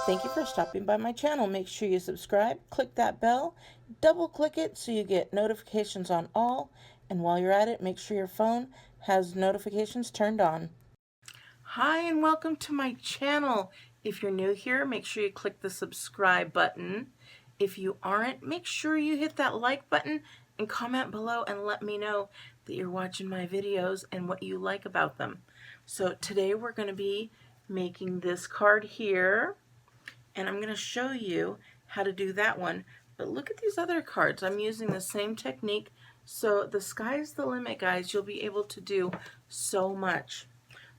Thank you for stopping by my channel. Make sure you subscribe, click that bell, double click it so you get notifications on all, and while you're at it, make sure your phone has notifications turned on. Hi and welcome to my channel. If you're new here, make sure you click the subscribe button. If you aren't, make sure you hit that like button and comment below and let me know that you're watching my videos and what you like about them. So today we're going to be making this card here, and I'm going to show you how to do that one. But look at these other cards. I'm using the same technique, so the sky's the limit, guys. You'll be able to do so much.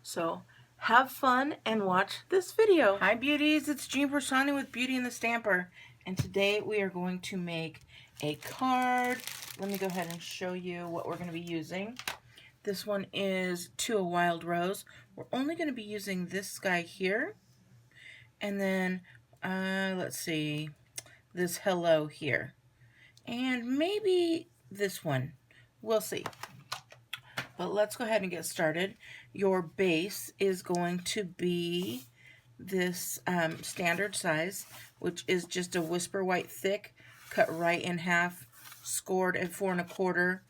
So have fun and watch this video. Hi beauties, it's Piersanti with Beauty and the Stamper, and today we are going to make a card. Let me go ahead and show you what we're going to be using. This one is To a Wild Rose. We're only going to be using this guy here, and then let's see, this hello here, and maybe this one. We'll see. But let's go ahead and get started. Your base is going to be this standard size, which is just a Whisper White thick, cut right in half, scored at 4 1/4,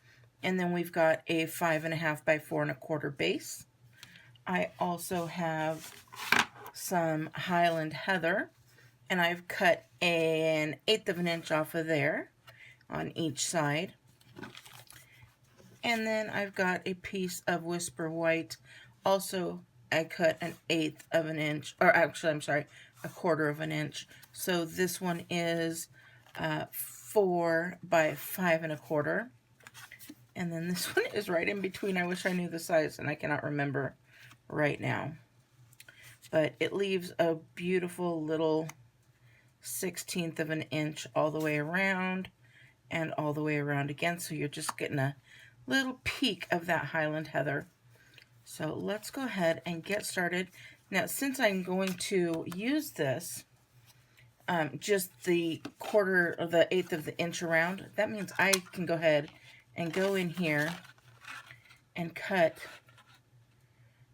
and then we've got a 5 1/2 by 4 1/4 base. I also have some Highland Heather, and I've cut an 1/8 of an inch off of there on each side. And then I've got a piece of Whisper White. Also, I cut an 1/8 of an inch, or actually, I'm sorry, a 1/4 of an inch. So this one is 4 by 5 1/4. And then this one is right in between. I wish I knew the size, and I cannot remember right now. But it leaves a beautiful little 1/16 of an inch all the way around and all the way around again. So you're just getting a little peek of that Highland Heather. So let's go ahead and get started. Now, since I'm going to use this just the 1/4 of the 1/8 of the inch around, that means I can go ahead and go in here and cut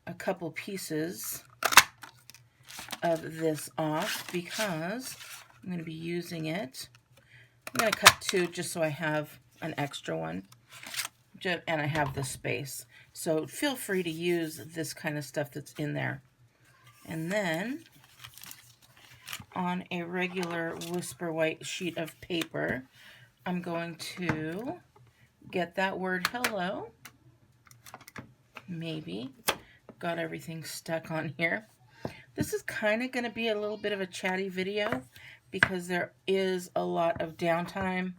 a couple pieces of this off, because I'm going to be using it. I'm going to cut 2 just so I have an extra one, and I have the space. So feel free to use this kind of stuff that's in there. And then on a regular Whisper White sheet of paper, I'm going to get that word hello. Maybe got everything stuck on here. This is kind of going to be a little bit of a chatty video because there is a lot of downtime.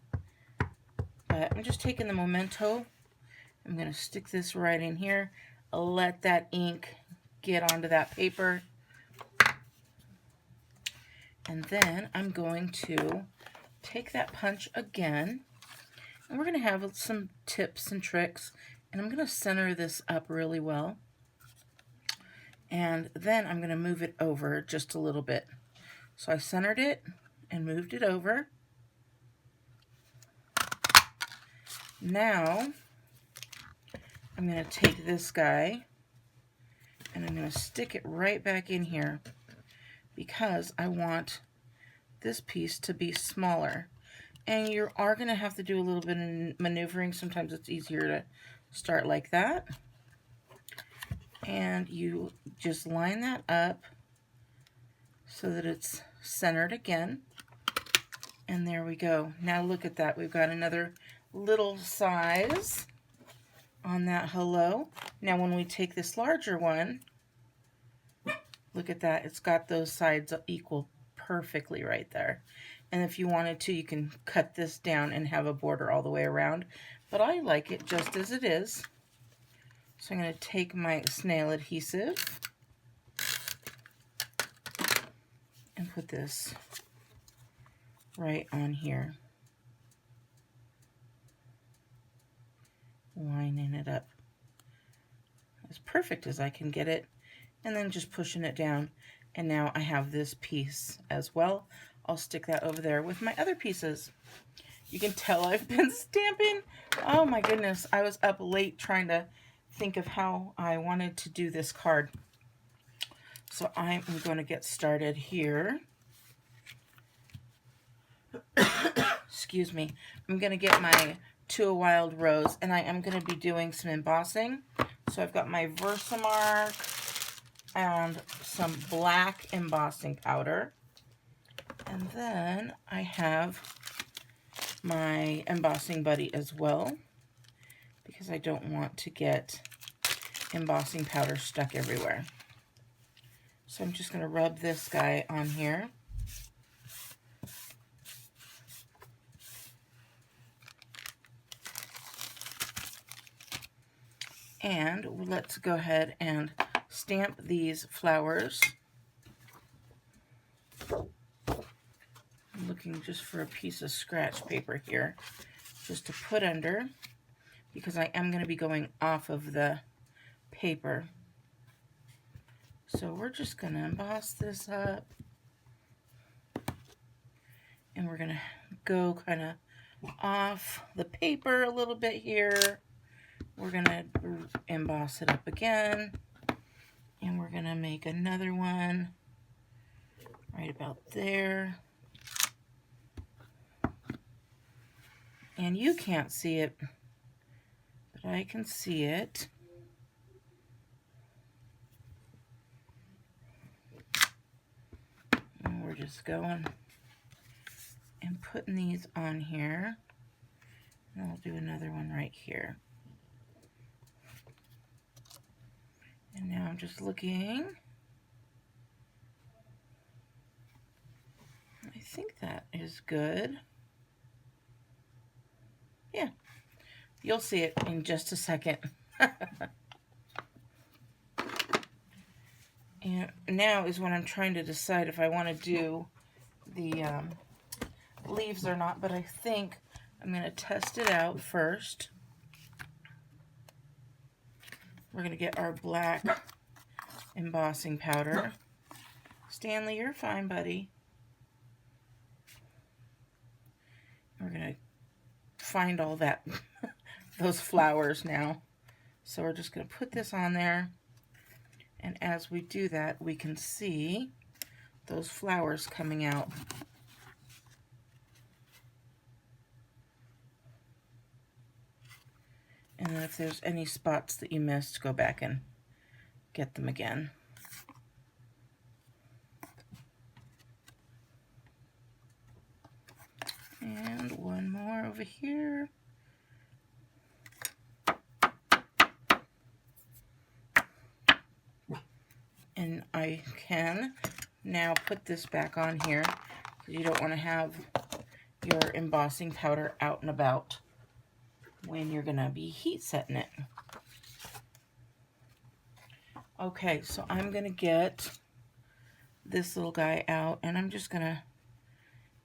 But I'm just taking the memento. I'm going to stick this right in here. I'll let that ink get onto that paper. And then I'm going to take that punch again. And we're going to have some tips and tricks. And I'm going to center this up really well. And then I'm going to move it over just a little bit. So I centered it and moved it over. Now I'm going to take this guy and I'm going to stick it right back in here, because I want this piece to be smaller. And you are going to have to do a little bit of maneuvering. Sometimes it's easier to start like that. And you just line that up so that it's centered again. And there we go. Now look at that. We've got another little size on that hello. Now when we take this larger one, look at that. It's got those sides equal perfectly right there. And if you wanted to, you can cut this down and have a border all the way around. But I like it just as it is. So I'm going to take my snail adhesive and put this right on here, lining it up as perfect as I can get it, and then just pushing it down. And now I have this piece as well. I'll stick that over there with my other pieces. You can tell I've been stamping. Oh my goodness, I was up late trying to think of how I wanted to do this card. So I'm going to get started here. excuse me, I'm going to get my To a Wild Rose, and I am going to be doing some embossing. So I've got my Versamark and some black embossing powder. And then I have my embossing buddy as well, because I don't want to get embossing powder stuck everywhere. So I'm just going to rub this guy on here. And let's go ahead and stamp these flowers. I'm looking just for a piece of scratch paper here, just to put under, because I am going to be going off of the paper. So we're just going to emboss this up. And we're going to go kind of off the paper a little bit here. We're going to emboss it up again. And we're going to make another one right about there. And you can't see it, but I can see it. And we're just going and putting these on here. And I'll do another one right here. And now I'm just looking. I think that is good. Yeah, you'll see it in just a second. And now is when I'm trying to decide if I want to do the leaves or not, but I think I'm going to test it out first. We're going to get our black embossing powder. Stanley, you're fine, buddy. We're going to find all that, those flowers now. So we're just going to put this on there. And as we do that, we can see those flowers coming out. And then if there's any spots that you missed, go back and get them again. And one more over here. And I can now put this back on here, because you don't want to have your embossing powder out and about when you're going to be heat setting it. Okay, so I'm going to get this little guy out, and I'm just going to,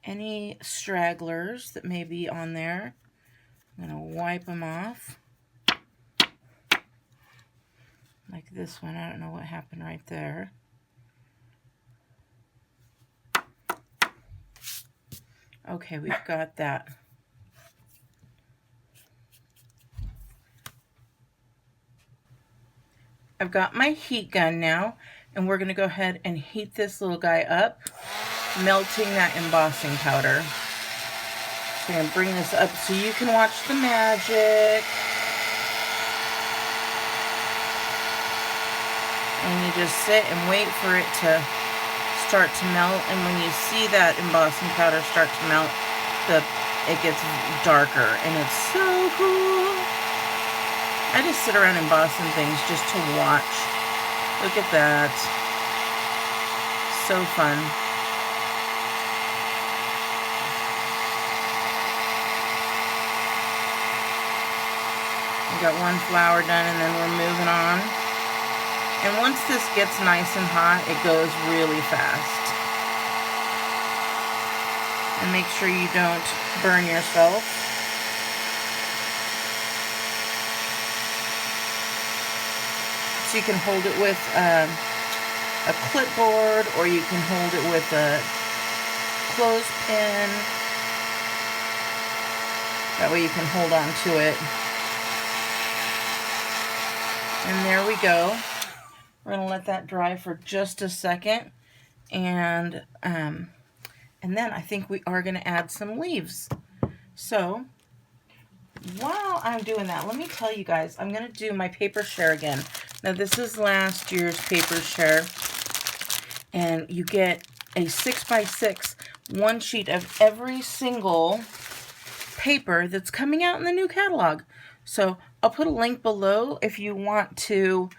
any stragglers that may be on there, I'm going to wipe them off. Like this one, I don't know what happened right there. Okay, we've got that. I've got my heat gun now, and we're going to go ahead and heat this little guy up, melting that embossing powder. So I'm going to bring this up so you can watch the magic. And you just sit and wait for it to start to melt. And when you see that embossing powder start to melt, it gets darker, and it's so cool. I just sit around embossing things just to watch. Look at that. So fun. We got one flower done, and then we're moving on. And once this gets nice and hot, it goes really fast. And make sure you don't burn yourself. So you can hold it with a clipboard, or you can hold it with a clothespin. That way you can hold on to it. And there we go. We're going to let that dry for just a second. And And then I think we are going to add some leaves. So while I'm doing that, let me tell you guys, I'm going to do my paper share again. Now this is last year's paper share, and you get a 6x6, one sheet of every single paper that's coming out in the new catalog. So I'll put a link below if you want to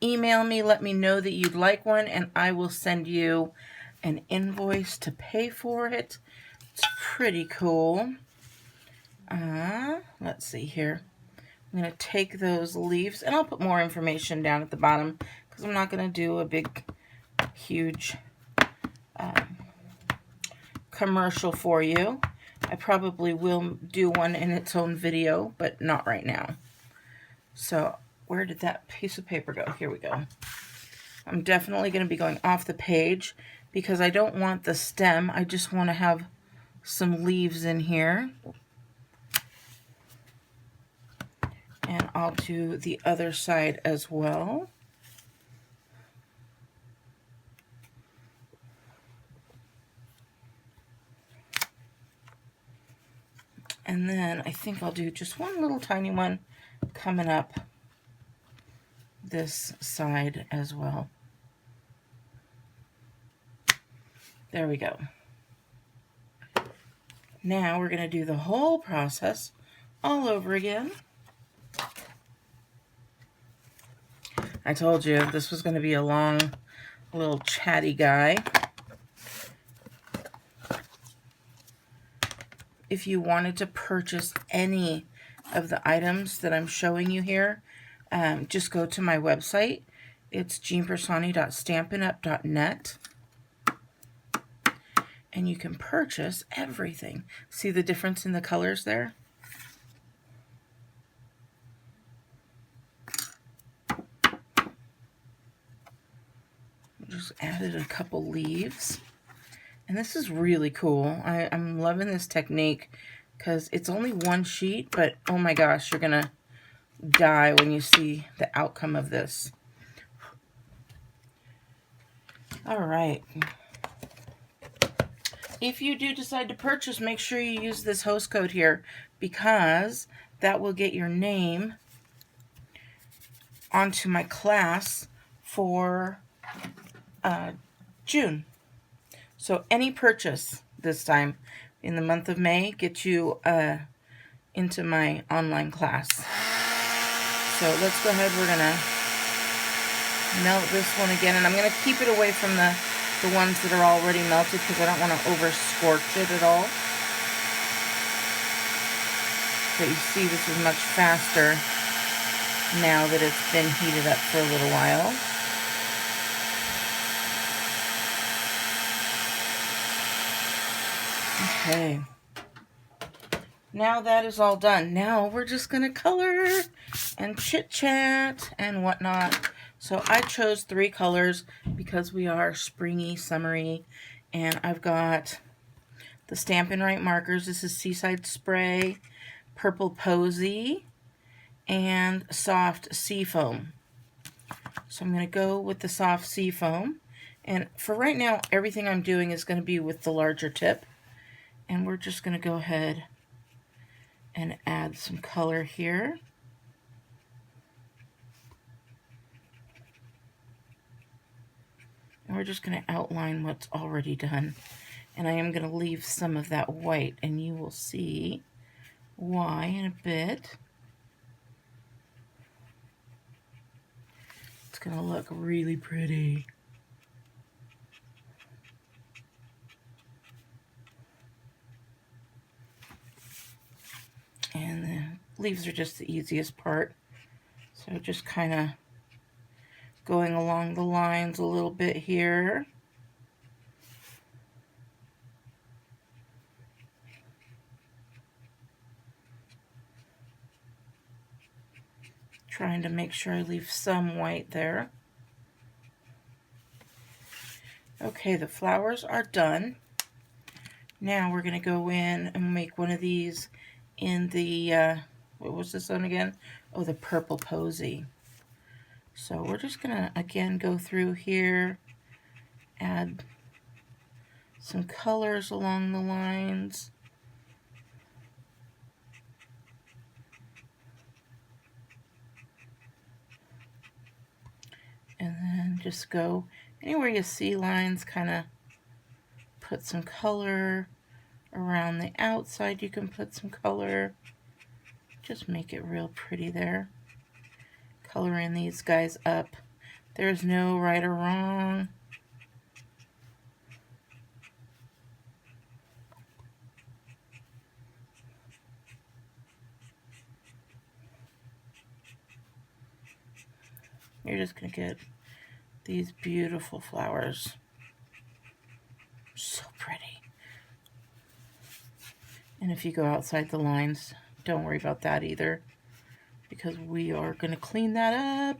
email me, let me know that you'd like one, and I will send you an invoice to pay for it. It's pretty cool. Let's see here. I'm going to take those leaves, and I'll put more information down at the bottom because I'm not going to do a big, huge commercial for you. I probably will do one in its own video, but not right now. So where did that piece of paper go? Here we go. I'm definitely going to be going off the page because I don't want the stem. I just want to have some leaves in here. And I'll do the other side as well. And then I think I'll do just one little tiny one coming up this side as well. There we go. Now we're going to do the whole process all over again. I told you this was going to be a long, little chatty guy. If you wanted to purchase any of the items that I'm showing you here, just go to my website. It's jeanpiersanti.stampinup.net. And you can purchase everything. See the difference in the colors there? Just added a couple leaves. And this is really cool. I'm loving this technique because it's only one sheet, but oh my gosh, you're gonna die when you see the outcome of this. All right. If you do decide to purchase, make sure you use this host code here because that will get your name onto my class for June. So any purchase this time in the month of May gets you into my online class. So let's go ahead. We're going to melt this one again. And I'm going to keep it away from the ones that are already melted because I don't want to over scorch it at all. But you see this is much faster now that it's been heated up for a little while. Okay, now that is all done. Now we're just going to color and chit-chat and whatnot. So I chose 3 colors because we are springy, summery, and I've got the Stampin' Right markers. This is Seaside Spray, Purple Posy, and Soft Seafoam. So I'm going to go with the Soft Seafoam. And for right now, everything I'm doing is going to be with the larger tip. And we're just going to go ahead and add some color here. And we're just going to outline what's already done. And I am going to leave some of that white, and you will see why in a bit. It's going to look really pretty. And the leaves are just the easiest part. So just kind of going along the lines a little bit here. Trying to make sure I leave some white there. Okay, the flowers are done. Now we're going to go in and make one of these in the, what was this one again? Oh, the Purple Posy. So we're just going to, again, go through here, add some colors along the lines. And then just go anywhere you see lines, kind of put some color. Around the outside you can put some color. Just make it real pretty there. Coloring these guys up. There's no right or wrong. You're just going to get these beautiful flowers. So pretty. And if you go outside the lines, don't worry about that either, because we are going to clean that up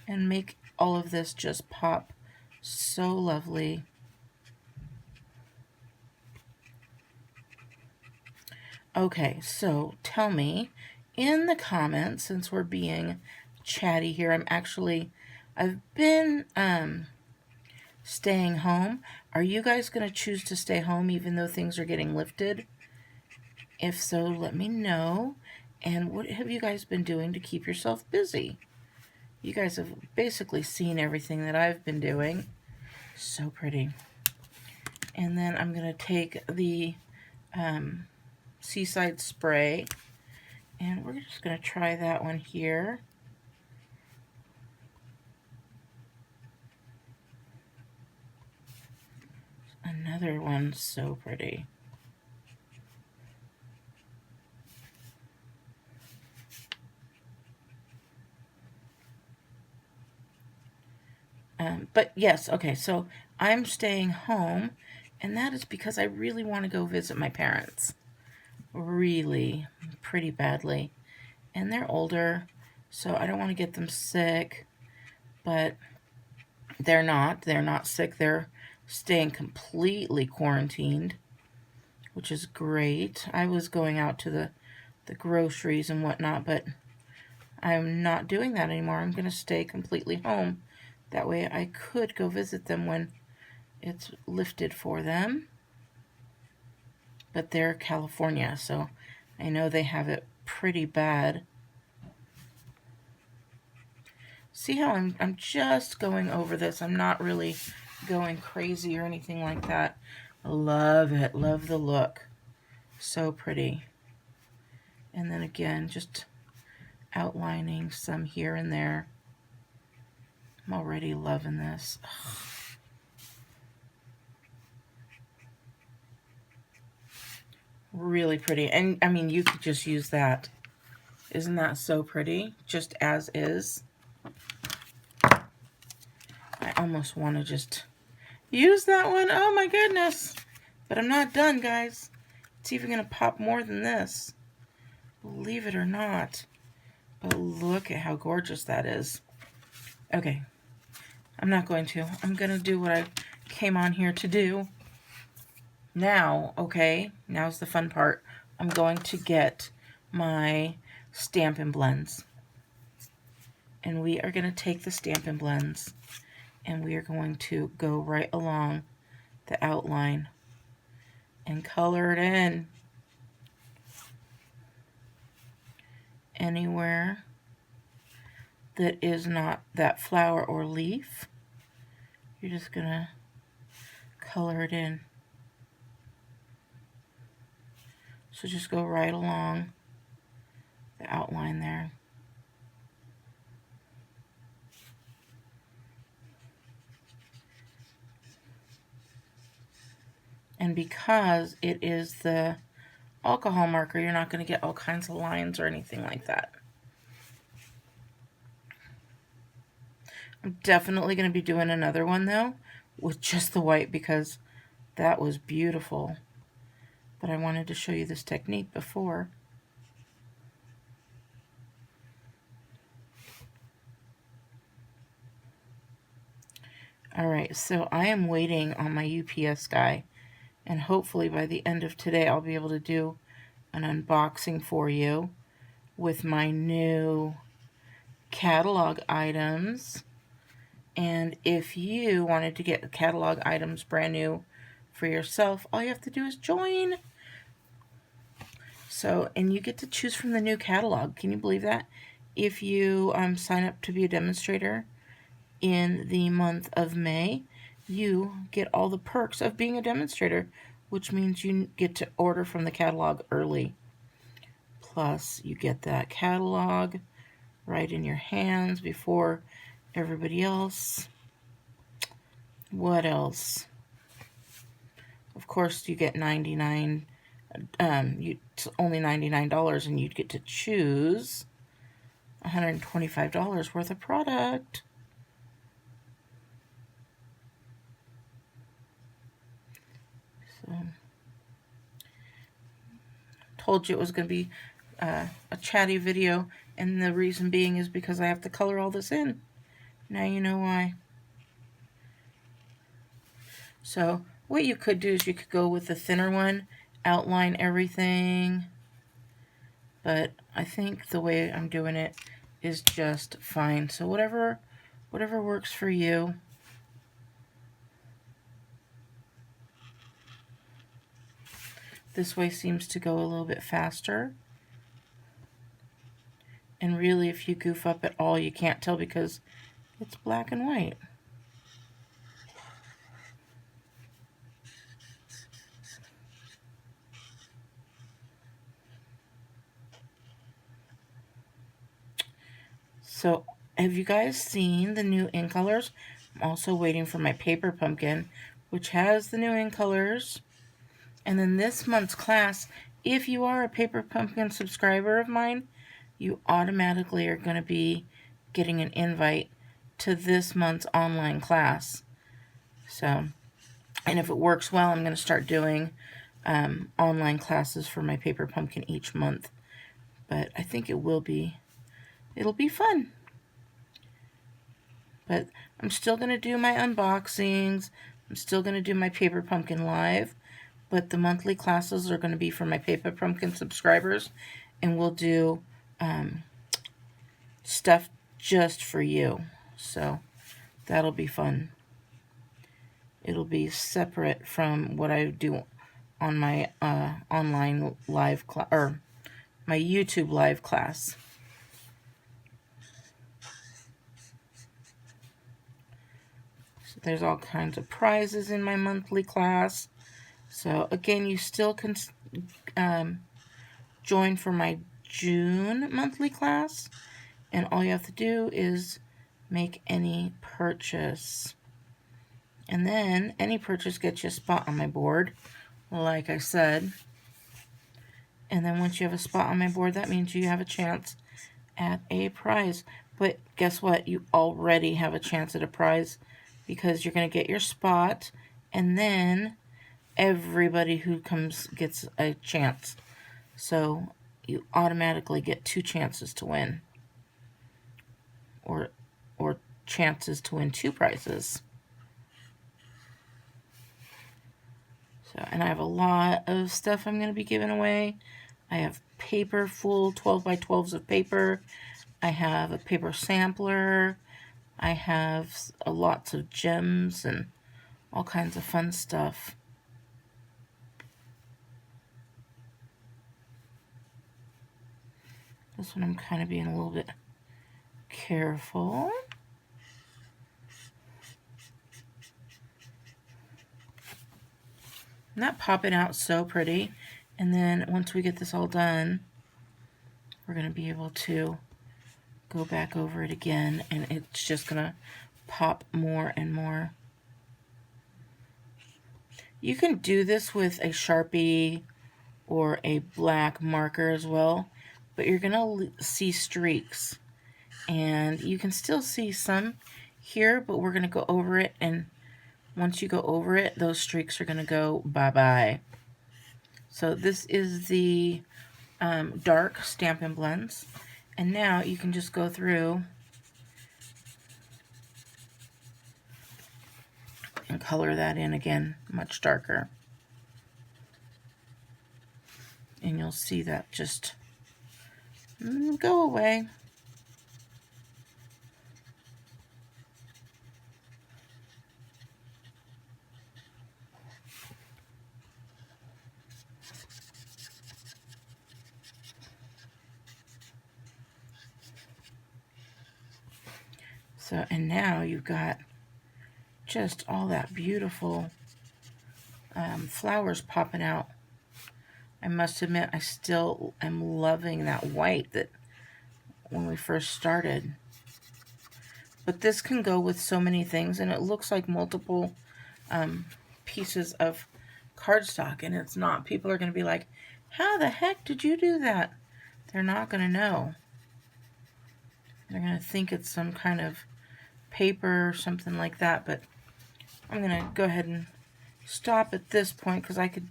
and make all of this just pop so lovely. Okay, so tell me in the comments, since we're being chatty here, I've been staying home. Are you guys going to choose to stay home even though things are getting lifted? If so, let me know. And what have you guys been doing to keep yourself busy? You guys have basically seen everything that I've been doing. So pretty. And then I'm going to take the Seaside Spray, and we're just going to try that one here. Another one so pretty. But yes, okay, so I'm staying home, and that is because I really want to go visit my parents. Really, pretty badly. And they're older, so I don't want to get them sick, but they're not sick. They're staying completely quarantined, which is great. I was going out to the groceries and whatnot, but I'm not doing that anymore. I'm going to stay completely home. That way I could go visit them when it's lifted for them. But they're California, so I know they have it pretty bad. See how I'm just going over this. I'm not really going crazy or anything like that. Love it. Love the look. So pretty. And then again, just outlining some here and there. I'm already loving this. Really pretty. And I mean, you could just use that. Isn't that so pretty? Just as is. I almost want to just use that one. Oh my goodness. But I'm not done, guys. It's even going to pop more than this. Believe it or not. But look at how gorgeous that is. Okay. I'm not going to. I'm going to do what I came on here to do. Now, okay, now's the fun part. I'm going to get my Stampin' Blends. And we are going to take the Stampin' Blends and we are going to go right along the outline and color it in. Anywhere that is not that flower or leaf, you're just going to color it in. So just go right along the outline there. And because it is the alcohol marker, you're not going to get all kinds of lines or anything like that. I'm definitely going to be doing another one though with just the white because that was beautiful. But I wanted to show you this technique before. Alright, so I am waiting on my UPS guy, and hopefully by the end of today I'll be able to do an unboxing for you with my new catalog items. And if you wanted to get catalog items brand new for yourself. All you have to do is join. So, and you get to choose from the new catalog. Can you believe that? If you sign up to be a demonstrator in the month of May, you get all the perks of being a demonstrator, which means you get to order from the catalog early. Plus, you get that catalog right in your hands before everybody else. What else? Of course, you get $99. It's only $99, and you'd get to choose $125 worth of product. So, told you it was going to be a chatty video, and the reason being is because I have to color all this in. Now you know why. So what you could do is you could go with the thinner one, outline everything, but I think the way I'm doing it is just fine. So whatever works for you. This way seems to go a little bit faster. And really, if you goof up at all, you can't tell because it's black and white. So, have you guys seen the new ink colors? I'm also waiting for my paper pumpkin, which has the new ink colors. And then this month's class, if you are a paper pumpkin subscriber of mine, you automatically are going to be getting an invite to this month's online class. So, and if it works well, I'm going to start doing online classes for my paper pumpkin each month. But I think it'll be fun. But I'm still going to do my unboxings. I'm still going to do my paper pumpkin live. But the monthly classes are going to be for my paper pumpkin subscribers. And we'll do stuff just for you. So that'll be fun. It'll be separate from what I do on my online live class, or my YouTube live class. So there's all kinds of prizes in my monthly class. So again, you still can join for my June monthly class, and all you have to do is make any purchase. And then any purchase gets you a spot on my board, like I said. And then once you have a spot on my board, that means you have a chance at a prize. But guess what? You already have a chance at a prize because you're going to get your spot, and then everybody who comes gets a chance. So you automatically get 2 chances to win, or chances to win 2 prizes. So, and I have a lot of stuff I'm going to be giving away. I have paper, full 12 by 12s of paper. I have a paper sampler. I have lots of gems and all kinds of fun stuff. This one I'm kind of being a little bit careful. Not popping out so pretty. And then once we get this all done, we're going to be able to go back over it again, and it's just going to pop more and more. You can do this with a Sharpie or a black marker as well, but you're going to see streaks. And you can still see some here, but we're going to go over it, and once you go over it, those streaks are going to go bye-bye. So this is the dark Stampin' Blends. And now you can just go through and color that in again, much darker. And you'll see that just go away. So, and now you've got just all that beautiful flowers popping out. I must admit, I still am loving that white that when we first started. But this can go with so many things, and it looks like multiple pieces of cardstock, and it's not. People are going to be like, how the heck did you do that? They're not going to know. They're going to think it's some kind of paper or something like that, but I'm going to go ahead and stop at this point because I could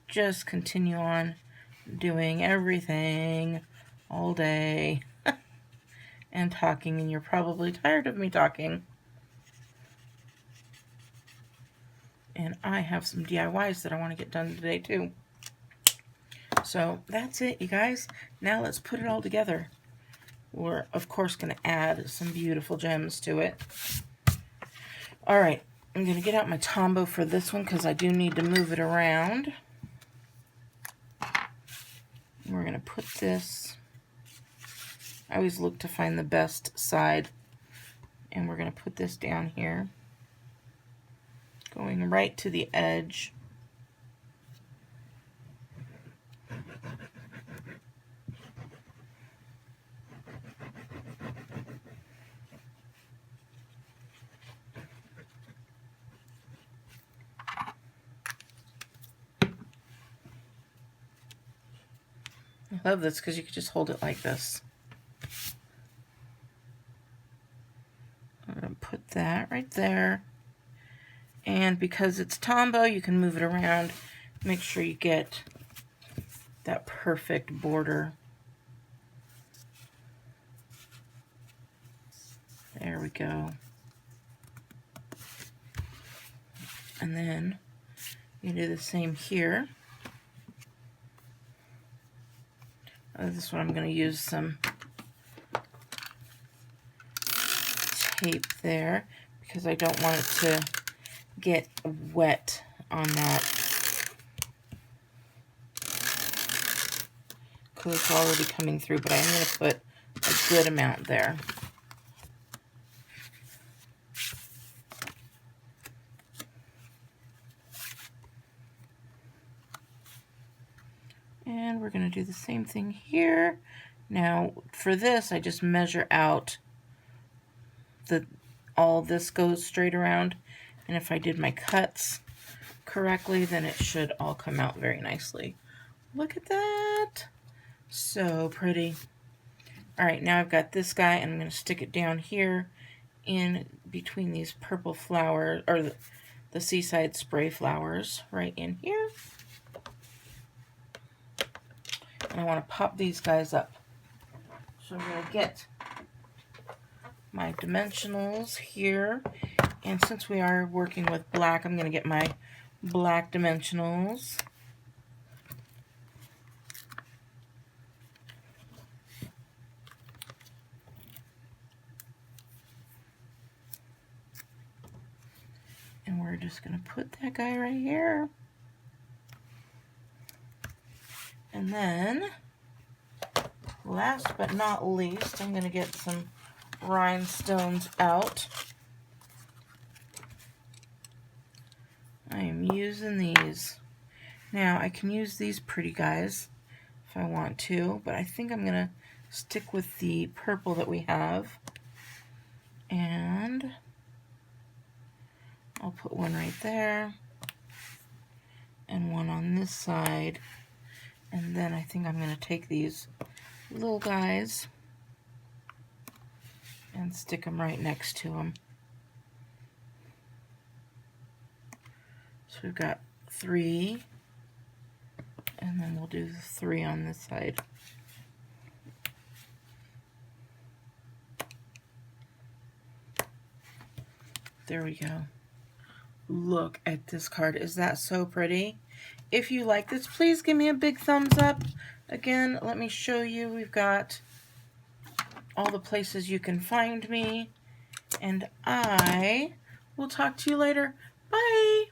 just continue on doing everything all day and talking, and you're probably tired of me talking. And I have some DIYs that I want to get done today too. So that's it, you guys. Now let's put it all together. We're, of course, going to add some beautiful gems to it. All right, I'm going to get out my Tombow for this one because I do need to move it around. We're going to put this, I always look to find the best side, and we're going to put this down here, going right to the edge. I love this because you can just hold it like this. I'm going to put that right there. And because it's Tombow, you can move it around. Make sure you get that perfect border. There we go. And then you do the same here. This one I'm going to use some tape there because I don't want it to get wet on that because it's already coming through, but I'm going to put a good amount there. And we're going to do the same thing here. Now, for this, I just measure out all this goes straight around. And if I did my cuts correctly, then it should all come out very nicely. Look at that. So pretty. All right, now I've got this guy, and I'm going to stick it down here in between these purple flowers, or the seaside spray flowers right in here. And I want to pop these guys up. So I'm going to get my dimensionals here. And since we are working with black, I'm going to get my black dimensionals. And we're just going to put that guy right here. And then, last but not least, I'm going to get some rhinestones out. I am using these. Now, I can use these pretty guys if I want to, but I think I'm going to stick with the purple that we have. And I'll put one right there and one on this side. And then I think I'm going to take these little guys and stick them right next to them. So we've got 3, and then we'll do 3 on this side. There we go. Look at this card. Is that so pretty? If you like this, please give me a big thumbs up. Again, let me show you. We've got all the places you can find me. And I will talk to you later. Bye!